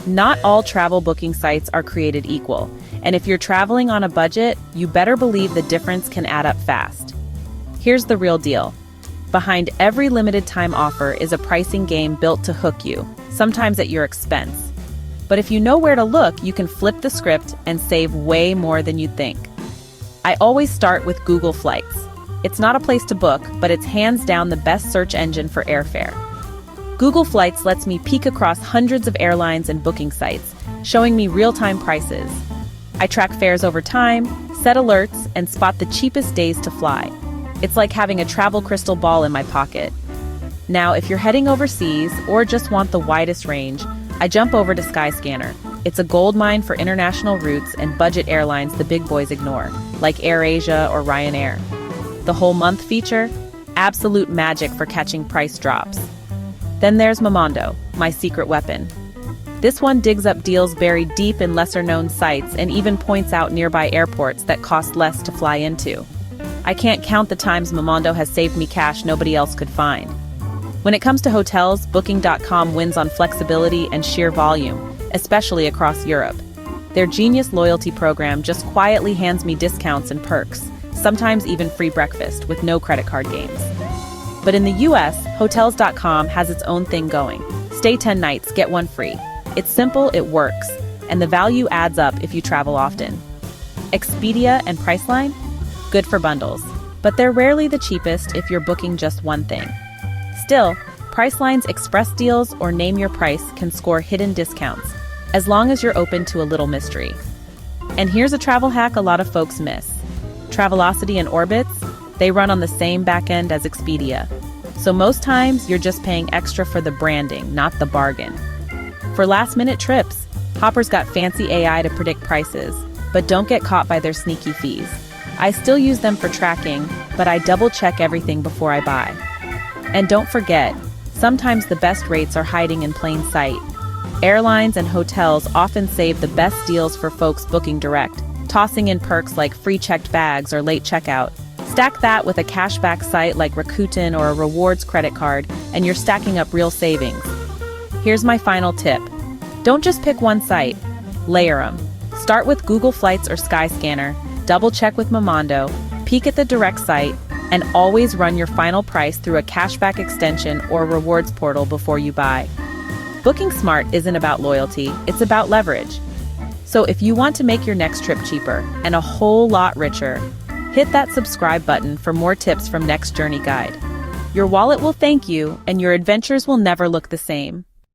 Not all travel booking sites are created equal, and if you're traveling on a budget, you better believe the difference can add up fast. Here's the real deal. Behind every limited time offer is a pricing game built to hook you, sometimes at your expense. But if you know where to look, you can flip the script and save way more than you'd think. I always start with Google Flights. It's not a place to book, but it's hands down the best search engine for airfare. Google Flights lets me peek across hundreds of airlines and booking sites, showing me real-time prices. I track fares over time, set alerts, and spot the cheapest days to fly. It's like having a travel crystal ball in my pocket. Now, if you're heading overseas or just want the widest range, I jump over to Skyscanner. It's a goldmine for international routes and budget airlines the big boys ignore, like AirAsia or Ryanair. The whole month feature? Absolute magic for catching price drops. Then there's Momondo, my secret weapon. This one digs up deals buried deep in lesser-known sites and even points out nearby airports that cost less to fly into. I can't count the times Momondo has saved me cash nobody else could find. When it comes to hotels, Booking.com wins on flexibility and sheer volume, especially across Europe. Their genius loyalty program just quietly hands me discounts and perks, sometimes even free breakfast with no credit card games. But in the US, Hotels.com has its own thing going. Stay 10 nights, get one free. It's simple, it works, and the value adds up if you travel often. Expedia and Priceline? Good for bundles, but they're rarely the cheapest if you're booking just one thing. Still, Priceline's express deals or name your price can score hidden discounts, as long as you're open to a little mystery. And here's a travel hack a lot of folks miss. Travelocity and Orbitz, they run on the same backend as Expedia. So most times, you're just paying extra for the branding, not the bargain. For last-minute trips, Hopper's got fancy AI to predict prices, but don't get caught by their sneaky fees. I still use them for tracking, but I double-check everything before I buy. And don't forget, sometimes the best rates are hiding in plain sight. Airlines and hotels often save the best deals for folks booking direct, tossing in perks like free checked bags or late checkout. Stack that with a cashback site like Rakuten or a rewards credit card, and you're stacking up real savings. Here's my final tip. Don't just pick one site. Layer them. Start with Google Flights or Skyscanner, double-check with Momondo, peek at the direct site, and always run your final price through a cashback extension or rewards portal before you buy. Booking smart isn't about loyalty, it's about leverage. So if you want to make your next trip cheaper and a whole lot richer, hit that subscribe button for more tips from Next Journey Guide. Your wallet will thank you, and your adventures will never look the same.